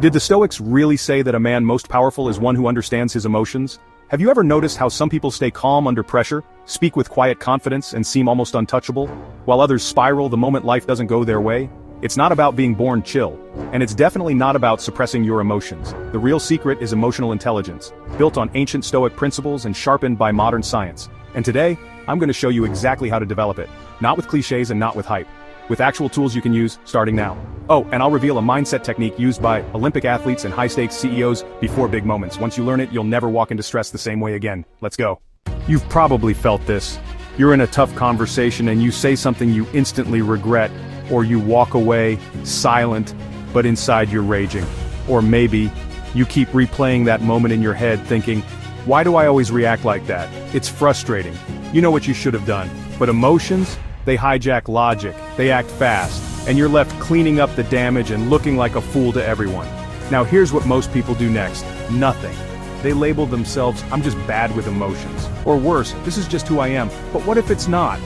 Did the Stoics really say that a man most powerful is one who understands his emotions? Have you ever noticed how some people stay calm under pressure, speak with quiet confidence and seem almost untouchable, while others spiral the moment life doesn't go their way? It's not about being born chill, and it's definitely not about suppressing your emotions. The real secret is emotional intelligence, built on ancient Stoic principles and sharpened by modern science. And today, I'm going to show you exactly how to develop it, not with cliches and not with hype. With actual tools you can use, starting now. Oh, and I'll reveal a mindset technique used by Olympic athletes and high-stakes CEOs before big moments. Once you learn it, you'll never walk into stress the same way again. Let's go. You've probably felt this. You're in a tough conversation and you say something you instantly regret, or you walk away, silent, but inside you're raging. Or maybe, you keep replaying that moment in your head thinking, why do I always react like that? It's frustrating. You know what you should have done. But emotions? They hijack logic, they act fast, and you're left cleaning up the damage and looking like a fool to everyone. Now here's what most people do next. Nothing. They label themselves, I'm just bad with emotions. Or worse, this is just who I am. But what if it's not?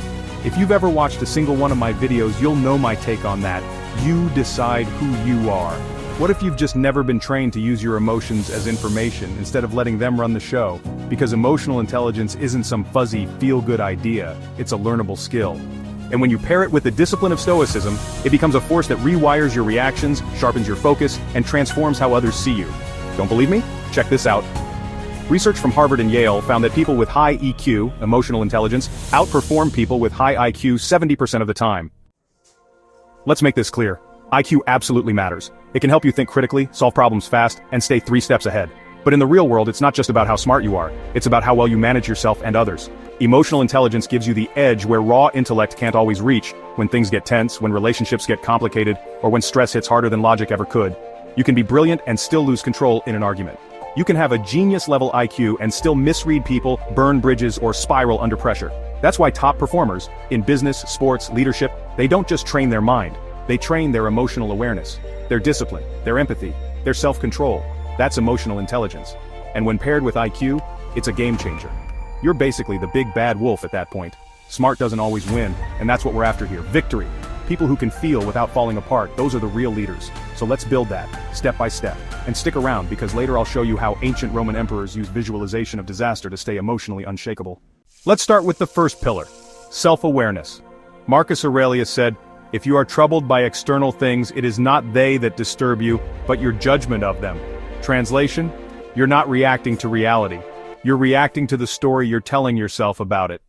If you've ever watched a single one of my videos, you'll know my take on that. You decide who you are. What if you've just never been trained to use your emotions as information instead of letting them run the show? Because emotional intelligence isn't some fuzzy, feel-good idea, it's a learnable skill. And when you pair it with the discipline of Stoicism, it becomes a force that rewires your reactions, sharpens your focus, and transforms how others see you. Don't believe me? Check this out. Research from Harvard and Yale found that people with high EQ, emotional intelligence, outperform people with high IQ 70% of the time. Let's make this clear. IQ absolutely matters. It can help you think critically, solve problems fast, and stay 3 steps ahead. But in the real world, it's not just about how smart you are, it's about how well you manage yourself and others. Emotional intelligence gives you the edge where raw intellect can't always reach, when things get tense, when relationships get complicated, or when stress hits harder than logic ever could. You can be brilliant and still lose control in an argument. You can have a genius-level IQ and still misread people, burn bridges, or spiral under pressure. That's why top performers, in business, sports, leadership, they don't just train their mind, they train their emotional awareness, their discipline, their empathy, their self-control. That's emotional intelligence. And when paired with IQ, it's a game changer. You're basically the big bad wolf at that point. Smart doesn't always win, and that's what we're after here. Victory. People who can feel without falling apart, those are the real leaders. So let's build that, step by step. And stick around, because later I'll show you how ancient Roman emperors used visualization of disaster to stay emotionally unshakable. Let's start with the first pillar, self-awareness. Marcus Aurelius said, if you are troubled by external things, it is not they that disturb you, but your judgment of them. Translation, you're not reacting to reality. You're reacting to the story you're telling yourself about it.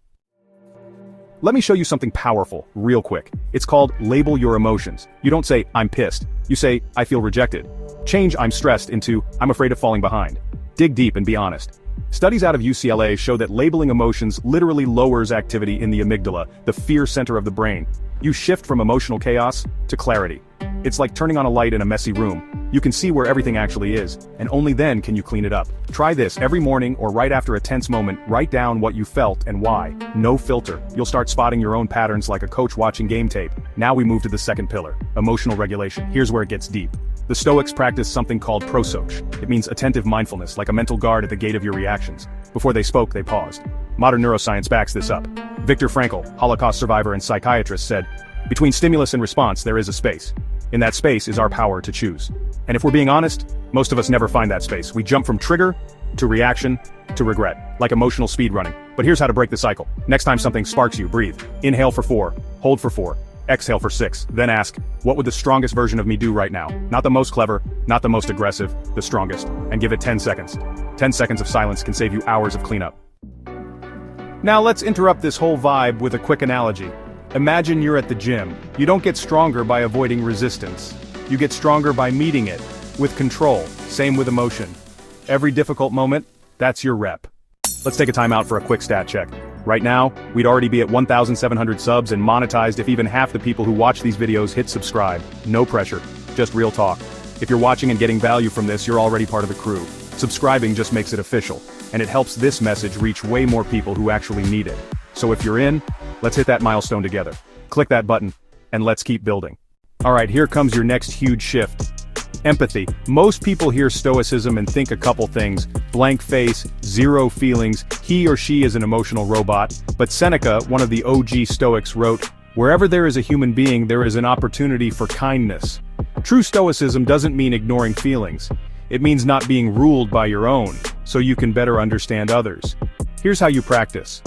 Let me show you something powerful, real quick. It's called label your emotions. You don't say, I'm pissed. You say, I feel rejected. Change I'm stressed into, I'm afraid of falling behind. Dig deep and be honest. Studies out of UCLA show that labeling emotions literally lowers activity in the amygdala, the fear center of the brain. You shift from emotional chaos to clarity. It's like turning on a light in a messy room. You can see where everything actually is, and only then can you clean it up. Try this every morning or right after a tense moment. Write down what you felt and why. No filter. You'll start spotting your own patterns like a coach watching game tape. Now we move to the second pillar, emotional regulation. Here's where it gets deep. The Stoics practiced something called prosoch. It means attentive mindfulness, like a mental guard at the gate of your reactions. Before they spoke, they paused. Modern neuroscience backs this up. Viktor Frankl, Holocaust survivor and psychiatrist, said, between stimulus and response there is a space. In that space is our power to choose. And if we're being honest, most of us never find that space. We jump from trigger to reaction to regret, like emotional speed running. But here's how to break the cycle. Next time something sparks you, breathe. Inhale for 4, hold for 4, exhale for 6, then ask, what would the strongest version of me do right now? Not the most clever, not the most aggressive, the strongest. And give it 10 seconds. 10 seconds of silence can save you hours of cleanup. Now let's interrupt this whole vibe with a quick analogy. Imagine you're at the gym. You don't get stronger by avoiding resistance. You get stronger by meeting it, with control. Same with emotion. Every difficult moment, that's your rep. Let's take a time out for a quick stat check. Right now, we'd already be at 1,700 subs and monetized if even half the people who watch these videos hit subscribe. No pressure, just real talk. If you're watching and getting value from this, you're already part of the crew. Subscribing just makes it official, and it helps this message reach way more people who actually need it. So if you're in, let's hit that milestone together. Click that button, and let's keep building. Alright, here comes your next huge shift. Empathy. Most people hear Stoicism and think a couple things. Blank face, zero feelings, he or she is an emotional robot. But Seneca, one of the OG Stoics, wrote, wherever there is a human being, there is an opportunity for kindness. True Stoicism doesn't mean ignoring feelings. It means not being ruled by your own, so you can better understand others. Here's how you practice.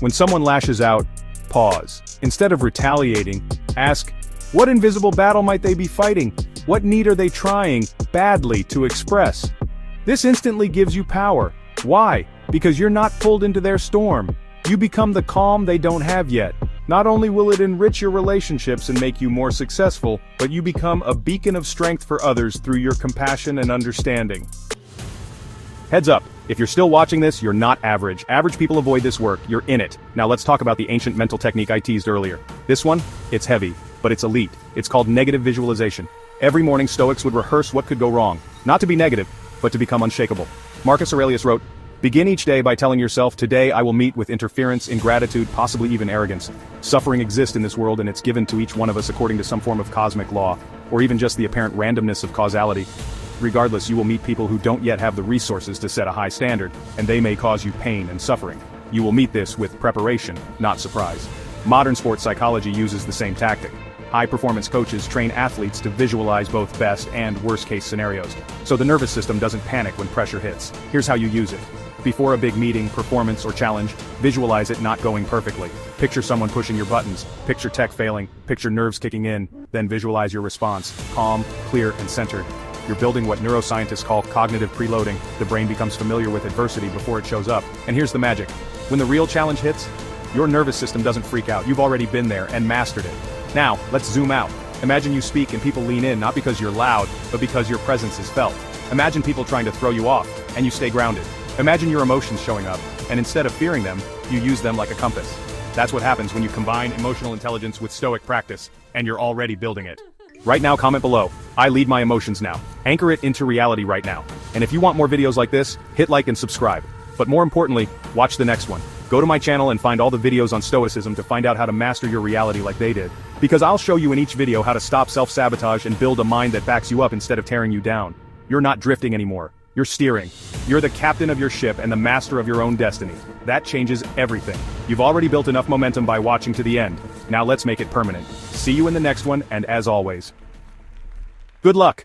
When someone lashes out, pause. Instead of retaliating, ask, what invisible battle might they be fighting? What need are they trying, badly, to express? This instantly gives you power. Why? Because you're not pulled into their storm. You become the calm they don't have yet. Not only will it enrich your relationships and make you more successful, but you become a beacon of strength for others through your compassion and understanding. Heads up, if you're still watching this, you're not average. Average people avoid this work, you're in it. Now let's talk about the ancient mental technique I teased earlier. This one, it's heavy, but it's elite. It's called negative visualization. Every morning Stoics would rehearse what could go wrong. Not to be negative, but to become unshakable. Marcus Aurelius wrote, begin each day by telling yourself, today I will meet with interference, ingratitude, possibly even arrogance. Suffering exists in this world and it's given to each one of us according to some form of cosmic law, or even just the apparent randomness of causality. Regardless, you will meet people who don't yet have the resources to set a high standard, and they may cause you pain and suffering. You will meet this with preparation, not surprise. Modern sports psychology uses the same tactic. High-performance coaches train athletes to visualize both best and worst-case scenarios, so the nervous system doesn't panic when pressure hits. Here's how you use it. Before a big meeting, performance, or challenge, visualize it not going perfectly. Picture someone pushing your buttons, picture tech failing, picture nerves kicking in, then visualize your response, calm, clear, and centered. You're building what neuroscientists call cognitive preloading. The brain becomes familiar with adversity before it shows up. And here's the magic. When the real challenge hits, your nervous system doesn't freak out. You've already been there and mastered it. Now, let's zoom out. Imagine you speak and people lean in, not because you're loud, but because your presence is felt. Imagine people trying to throw you off, and you stay grounded. Imagine your emotions showing up, and instead of fearing them, you use them like a compass. That's what happens when you combine emotional intelligence with Stoic practice, and you're already building it. Right now, comment below, I lead my emotions now. Anchor it into reality right now. And if you want more videos like this, hit like and subscribe. But more importantly, watch the next one. Go to my channel and find all the videos on Stoicism to find out how to master your reality like they did. Because I'll show you in each video how to stop self-sabotage and build a mind that backs you up instead of tearing you down. You're not drifting anymore. You're steering. You're the captain of your ship and the master of your own destiny. That changes everything. You've already built enough momentum by watching to the end. Now let's make it permanent. See you in the next one, and as always, good luck!